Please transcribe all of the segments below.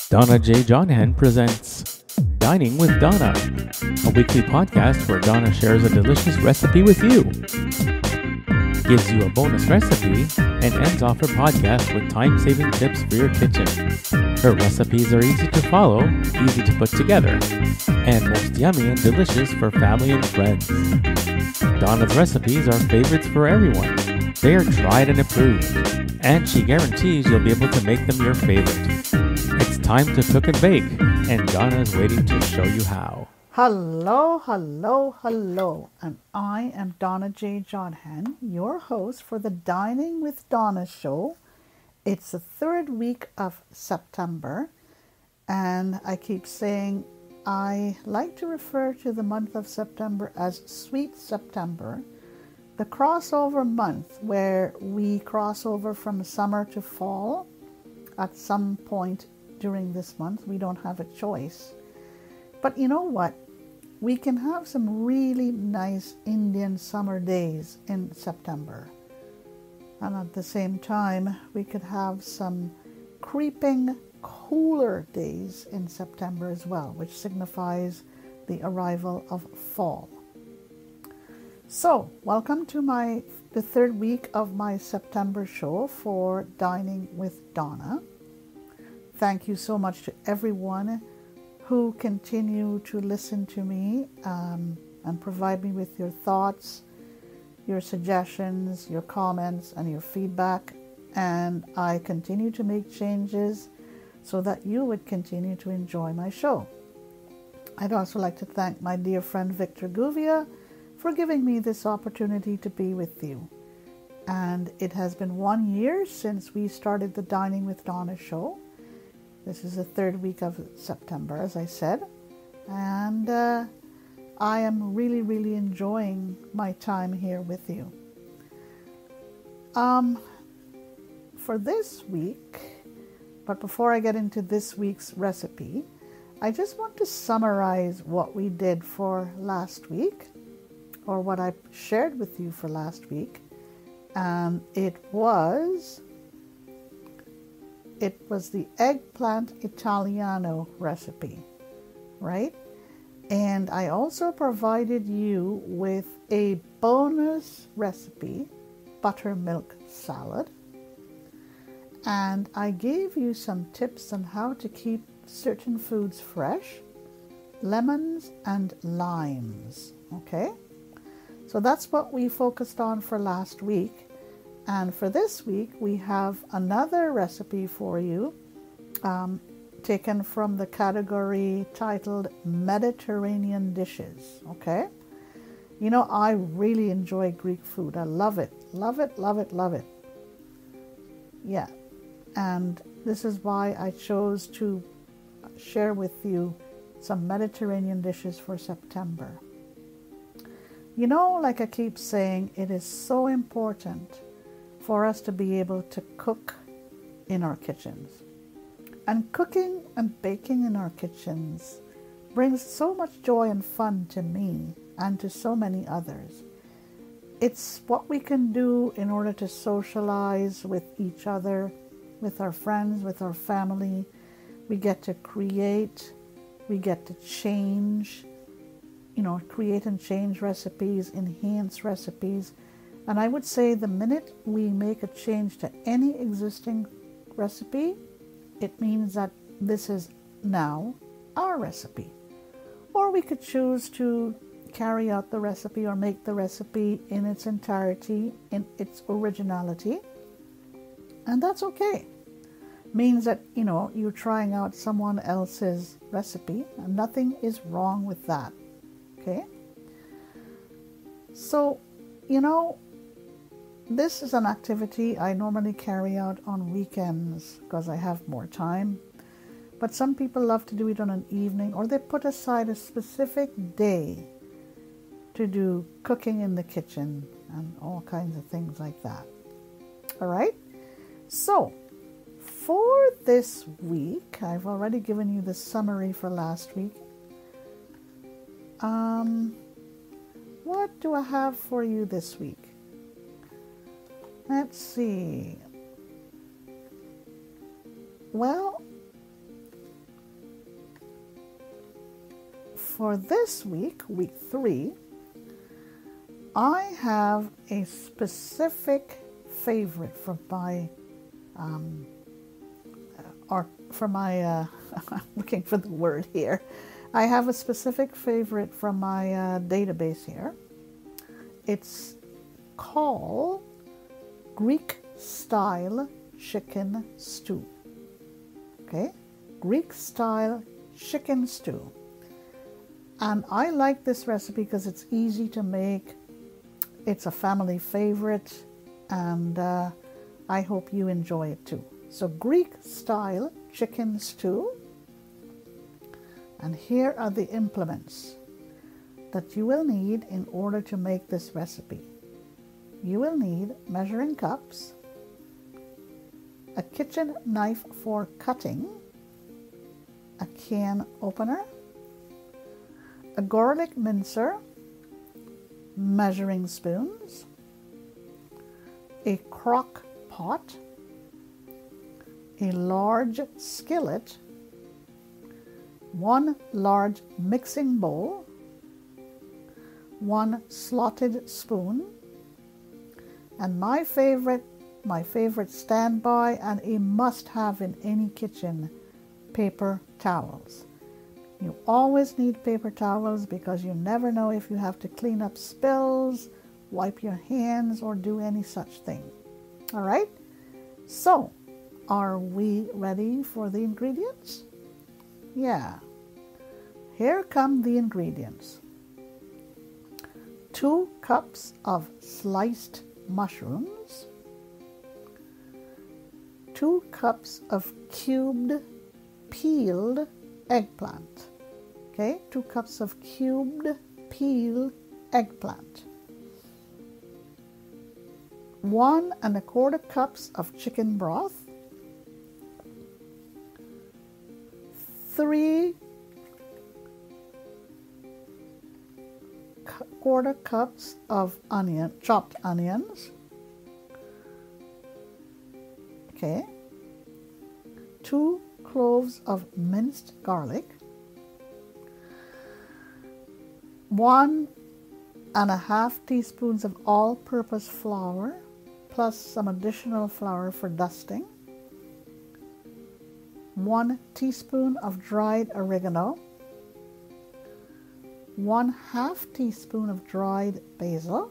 Donna J. Jodhan presents Dining with Donna, a weekly podcast where Donna shares a delicious recipe with you, gives you a bonus recipe, and ends off her podcast with time-saving tips for your kitchen. Her recipes are easy to follow, easy to put together, and most yummy and delicious for family and friends. Donna's recipes are favorites for everyone. They are tried and approved, and she guarantees you'll be able to make them your favorite. It's time to cook and bake, and Donna is waiting to show you how. Hello, and I am Donna J. Jodhan, your host for the Dining with Donna show. It's the third week of September, and I keep saying I like to refer to the month of September as Sweet September, the crossover month where we cross over from summer to fall. At some point during this month, we don't have a choice. But you know what? We can have some really nice Indian summer days in September. And at the same time, we could have some creeping cooler days in September as well, which signifies the arrival of fall. So, welcome to the third week of my September show for Dining with Donna. Thank you so much to everyone who continue to listen to me and provide me with your thoughts, your suggestions, your comments, and your feedback. And I continue to make changes so that you would continue to enjoy my show. I'd also like to thank my dear friend Victor Guvia for giving me this opportunity to be with you. And it has been 1 year since we started the Dining with Donna show. This is the third week of September, as I said, and I am really enjoying my time here with you. For this week, but before I get into this week's recipe, I just want to summarize what we did for last week, or what I shared with you for last week, and it was the eggplant Italiano recipe, right? And I also provided you with a bonus recipe, buttermilk salad. And I gave you some tips on how to keep certain foods fresh, lemons and limes, okay? So that's what we focused on for last week. And for this week, we have another recipe for you, taken from the category titled Mediterranean Dishes, okay? You know, I really enjoy Greek food. I love it. Yeah, and this is why I chose to share with you some Mediterranean dishes for September. You know, like I keep saying, it is so important for us to be able to cook in our kitchens. And cooking and baking in our kitchens brings so much joy and fun to me and to so many others. It's what we can do in order to socialize with each other, with our friends, with our family. We get to create, we get to change, create and change recipes, enhance recipes. And I would say the minute we make a change to any existing recipe, it means that this is now our recipe. Or we could choose to carry out the recipe or make the recipe in its entirety, in its originality. And that's okay. Means that, you're trying out someone else's recipe, and nothing is wrong with that. Okay? So, this is an activity I normally carry out on weekends because I have more time. But some people love to do it on an evening, or they put aside a specific day to do cooking in the kitchen and all kinds of things like that. All right? So, for this week, I've already given you the summary for last week. What do I have for you this week? Let's see. Well, for this week, week 3, I have a specific favorite for my, I'm looking for the word here. I have a specific favorite from my database here. It's called Greek style chicken stew. Okay, Greek style chicken stew. And I like this recipe because it's easy to make. It's a family favorite, and I hope you enjoy it too. So Greek style chicken stew. And here are the implements that you will need in order to make this recipe. You will need measuring cups, a kitchen knife for cutting, a can opener, a garlic mincer, measuring spoons, a crock pot, a large skillet, 1 large mixing bowl, 1 slotted spoon, and my favorite standby and a must-have in any kitchen, paper towels. You always need paper towels because you never know if you have to clean up spills, wipe your hands, or do any such thing. All right? So, are we ready for the ingredients? Yeah. Here come the ingredients. 2 cups of sliced mushrooms, 2 cups of cubed peeled eggplant. Okay, 2 cups of cubed peeled eggplant. 1 1/4 cups of chicken broth. 3 1/4 cups of chopped onions. Okay. 2 cloves of minced garlic. 1 1/2 teaspoons of all-purpose flour, plus some additional flour for dusting. 1 teaspoon of dried oregano. 1/2 teaspoon of dried basil,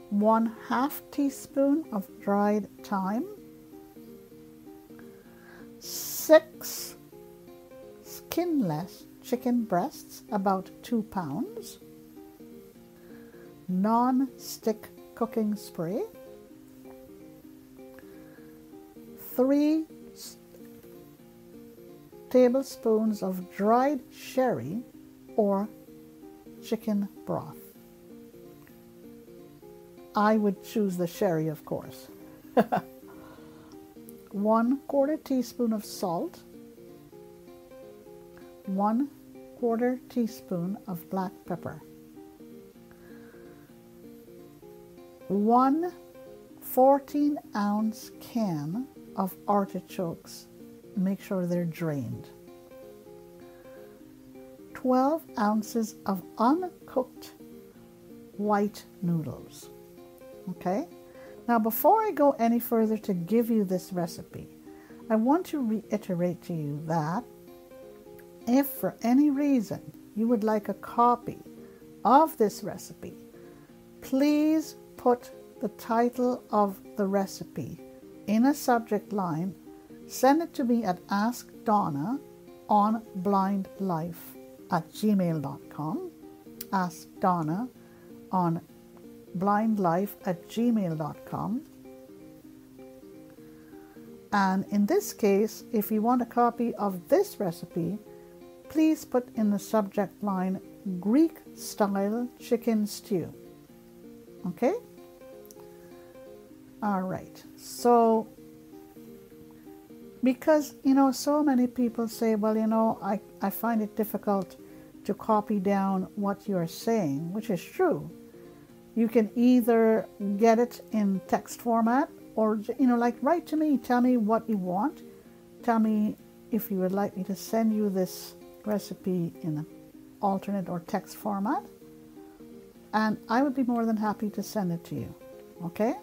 1/2 teaspoon of dried thyme, 6 skinless chicken breasts, about 2 pounds, non-stick cooking spray, 3 tablespoons of dried sherry or chicken broth. I would choose the sherry, of course. 1/4 teaspoon of salt, 1/4 teaspoon of black pepper, 1 14-ounce can of artichokes. Make sure they're drained. 12 ounces of uncooked white noodles. Okay? Now, before I go any further to give you this recipe, I want to reiterate to you that if for any reason you would like a copy of this recipe, please put the title of the recipe in a subject line. Send it to me at askdonna on blindlife@gmail.com. Ask Donna on blindlife@gmail.com. And in this case, if you want a copy of this recipe, please put in the subject line Greek style chicken stew. Okay? All right. So, because, so many people say, well, I find it difficult to copy down what you're saying, which is true. You can either get it in text format or, write to me. Tell me what you want. Tell me if you would like me to send you this recipe in an alternate or text format, and I would be more than happy to send it to you. Okay?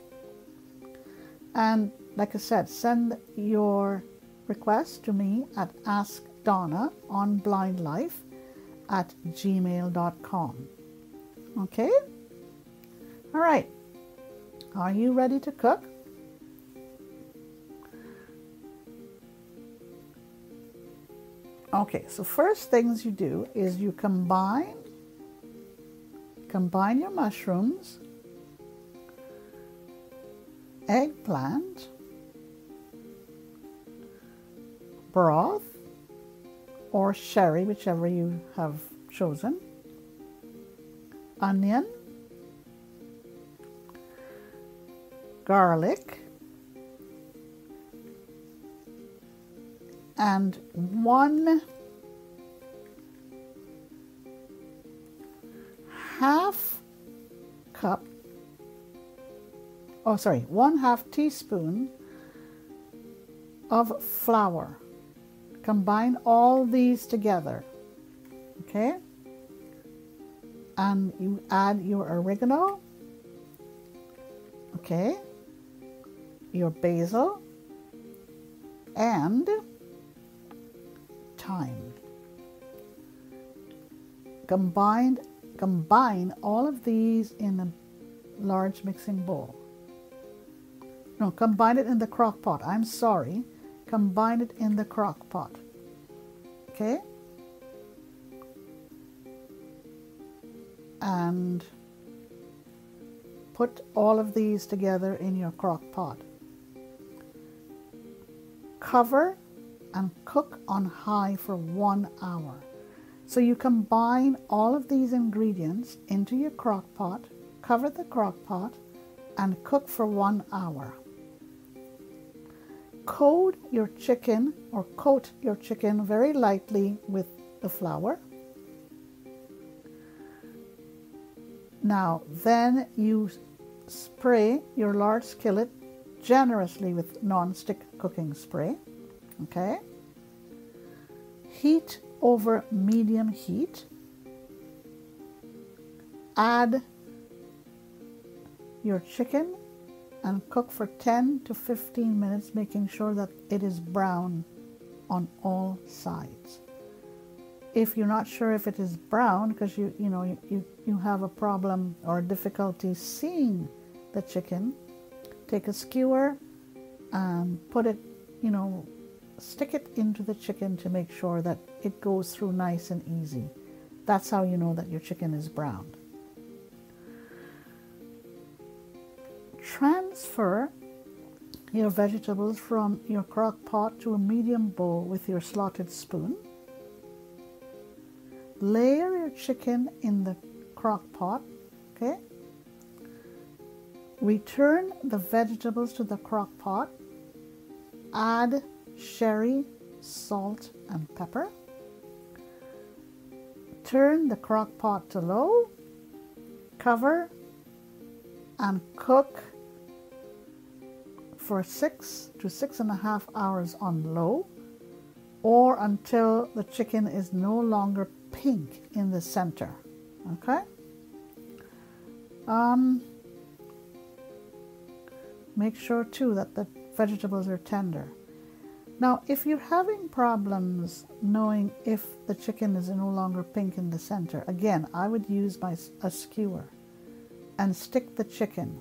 And like I said, send your request to me at askdonnaonblindlife@gmail.com. Okay? All right. Are you ready to cook? Okay, so first things you do is you combine your mushrooms, eggplant, broth, or sherry, whichever you have chosen, onion, garlic, and 1/2 teaspoon of flour. Combine all these together, okay? And you add your oregano, okay? Your basil and thyme. Combine all of these in a large mixing bowl. No, combine it in the crock pot. I'm sorry. Combine it in the crock pot. Okay? And put all of these together in your crock pot. Cover and cook on high for 1 hour. So you combine all of these ingredients into your crock pot, cover the crock pot, and cook for 1 hour. Coat your chicken very lightly with the flour. Now, then you spray your large skillet generously with non-stick cooking spray. Okay? Heat over medium heat. Add your chicken and cook for 10 to 15 minutes, making sure that it is brown on all sides. If you're not sure if it is brown because you have a problem or difficulty seeing the chicken, take a skewer and put it, stick it into the chicken to make sure that it goes through nice and easy. That's how you know that your chicken is browned. Transfer your vegetables from your crock pot to a medium bowl with your slotted spoon. Layer your chicken in the crock pot, okay? Return the vegetables to the crock pot. Add sherry, salt, and pepper. Turn the crock pot to low. Cover and cook for 6 to 6.5 hours on low, or until the chicken is no longer pink in the center. Okay? Make sure too that the vegetables are tender. Now, if you're having problems knowing if the chicken is no longer pink in the center, again, I would use a skewer and stick the chicken,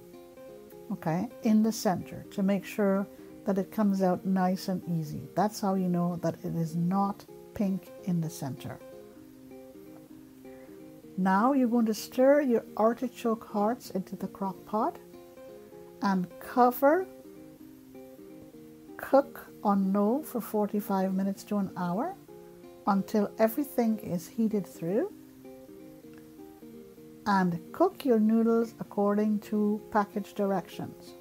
okay, in the center to make sure that it comes out nice and easy. That's how you know that it is not pink in the center. Now you're going to stir your artichoke hearts into the crock pot and cover. Cook on low for 45 minutes to an hour until everything is heated through. And cook your noodles according to package directions.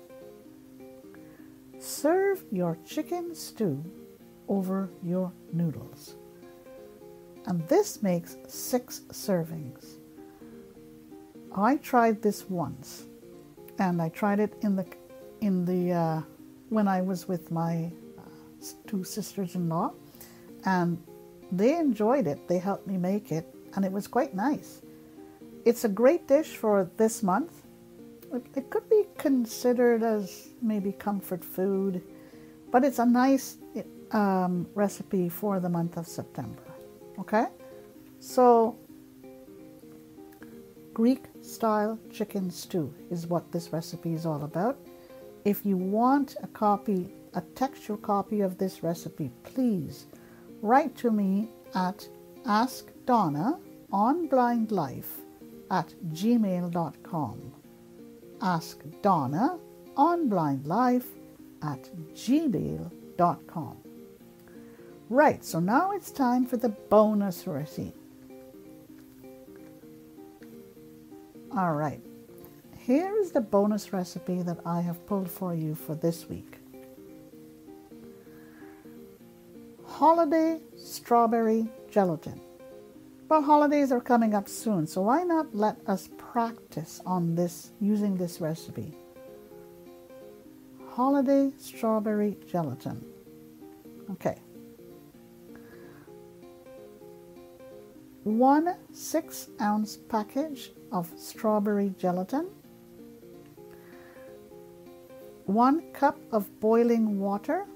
Serve your chicken stew over your noodles. And this makes 6 servings. I tried this once, and I tried it when I was with my 2 sisters-in-law, and They enjoyed it. They helped me make it, and it was quite nice. It's a great dish for this month. It could be considered as maybe comfort food, but it's a nice recipe for the month of September. Okay? So, Greek style chicken stew is what this recipe is all about. If you want a textual copy of this recipe, please write to me at askdonnaonblindlife@gmail.com. askdonnaonblindlife@gmail.com. Right, so now it's time for the bonus recipe. All right, here is the bonus recipe that I have pulled for you for this week. Holiday strawberry gelatin. Well, holidays are coming up soon, so why not let us practice on this, using this recipe? Holiday strawberry gelatin. Okay. 1 6-ounce package of strawberry gelatin. 1 cup of boiling water.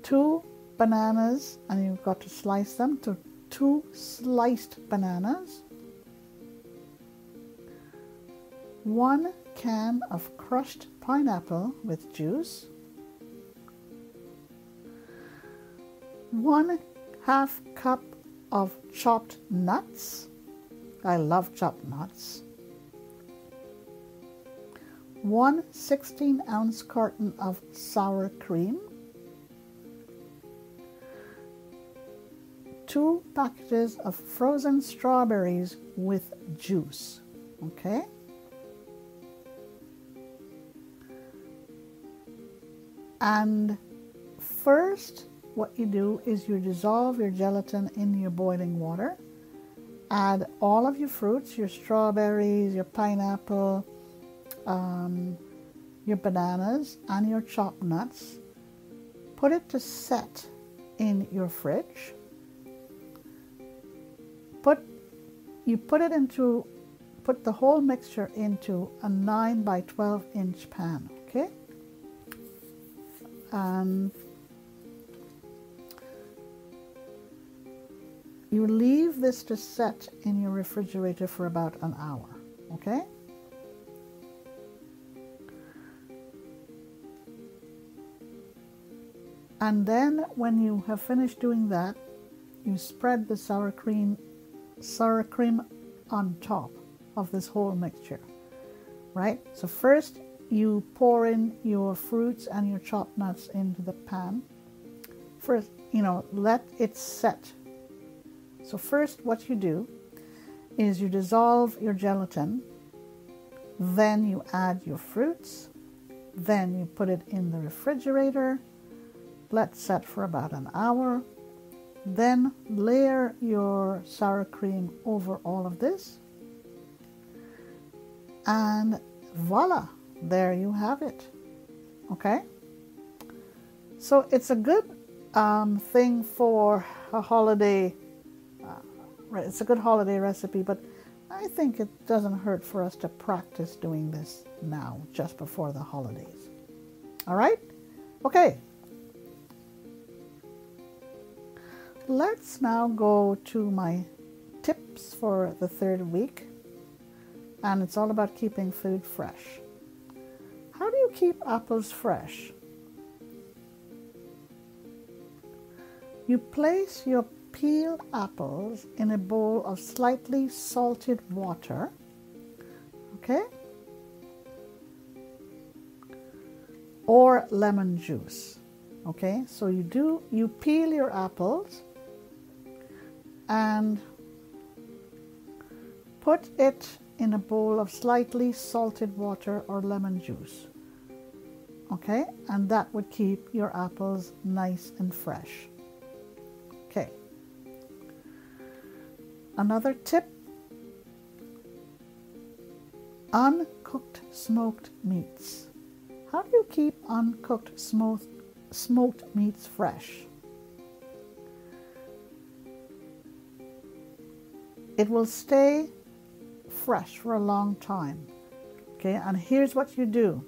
2 bananas, and you've got to slice them to 2 sliced bananas. 1 can of crushed pineapple with juice. 1/2 cup of chopped nuts. I love chopped nuts. 1 16-ounce carton of sour cream. 2 packages of frozen strawberries with juice. Okay? And first, what you do is you dissolve your gelatin in your boiling water. Add all of your fruits, your strawberries, your pineapple, your bananas, and your chopped nuts. Put it to set in your fridge. Put the whole mixture into a 9 by 12 inch pan, okay? And you leave this to set in your refrigerator for about an hour, okay? And then when you have finished doing that, you spread the sour cream on top of this whole mixture, right? So first you pour in your fruits and your chopped nuts into the pan. First, let it set. So first what you do is you dissolve your gelatin, then you add your fruits, then you put it in the refrigerator, let set for about an hour. Then layer your sour cream over all of this, and voila, there you have it. Okay, so it's a good thing for a holiday. It's a good holiday recipe, but I think it doesn't hurt for us to practice doing this now, just before the holidays. All right, okay. Let's now go to my tips for the third week, and it's all about keeping food fresh. How do you keep apples fresh? You place your peeled apples in a bowl of slightly salted water, okay? Or lemon juice, okay? So you peel your apples and put it in a bowl of slightly salted water or lemon juice, okay? And that would keep your apples nice and fresh. Okay. Another tip: uncooked smoked meats. How do you keep uncooked smoked meats fresh? It will stay fresh for a long time. Okay, and here's what you do.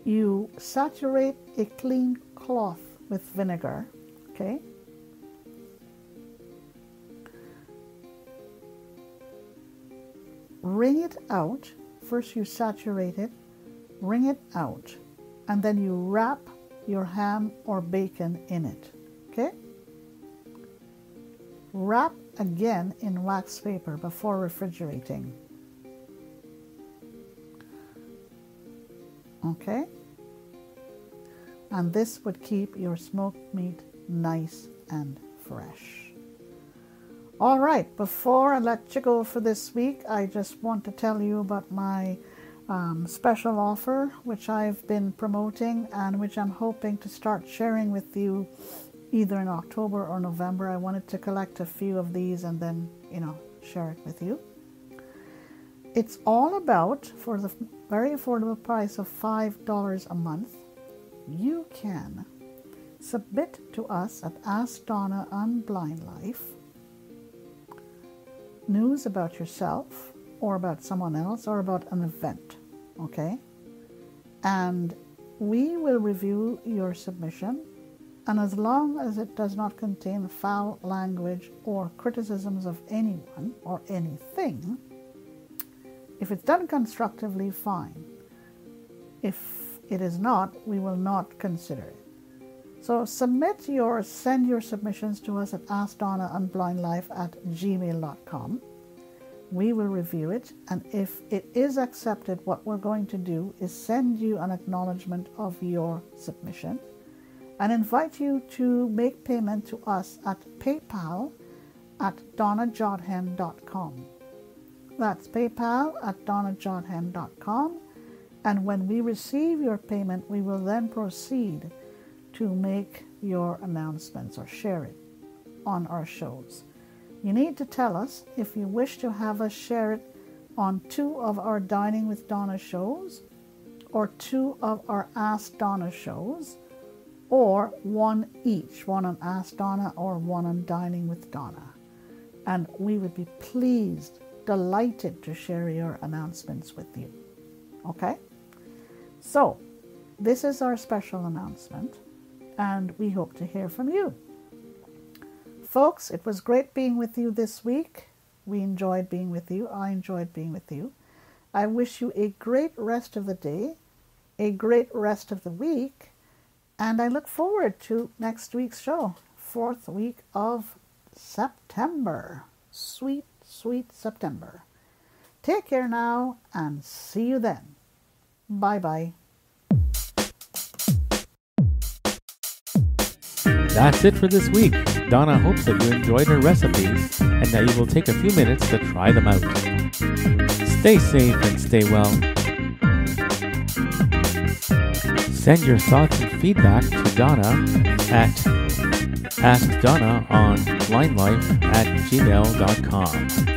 You saturate a clean cloth with vinegar, okay? Wring it out. First you saturate it, wring it out, and then you wrap your ham or bacon in it, okay? Wrap again in wax paper before refrigerating. Okay? And this would keep your smoked meat nice and fresh. All right, before I let you go for this week, I just want to tell you about my special offer, which I've been promoting and which I'm hoping to start sharing with you either in October or November. I wanted to collect a few of these and then, share it with you. It's all about, for the very affordable price of $5 a month, you can submit to us at Ask Donna on Blind Life news about yourself or about someone else or about an event, okay? And we will review your submission, and as long as it does not contain foul language or criticisms of anyone or anything, if it's done constructively, fine. If it is not, we will not consider it. So send your submissions to us at askdonnaonblindlife@gmail.com. We will review it, and if it is accepted, what we're going to do is send you an acknowledgement of your submission and invite you to make payment to us at PayPal at donnajodhan.com. That's PayPal at donnajodhan.com. And when we receive your payment, we will then proceed to make your announcements or share it on our shows. You need to tell us if you wish to have us share it on 2 of our Dining with Donna shows, or 2 of our Ask Donna shows, or 1 each, 1 on Ask Donna or 1 on Dining with Donna. And we would be pleased, delighted to share your announcements with you. Okay? So, this is our special announcement, and we hope to hear from you. Folks, it was great being with you this week. We enjoyed being with you. I enjoyed being with you. I wish you a great rest of the day, a great rest of the week, and I look forward to next week's show, 4th week of September. Sweet, sweet September. Take care now, and see you then. Bye-bye. That's it for this week. Donna hopes that you enjoyed her recipes and that you will take a few minutes to try them out. Stay safe and stay well. Send your thoughts and feedback to Donna at AskDonnaOnBlindLife@gmail.com.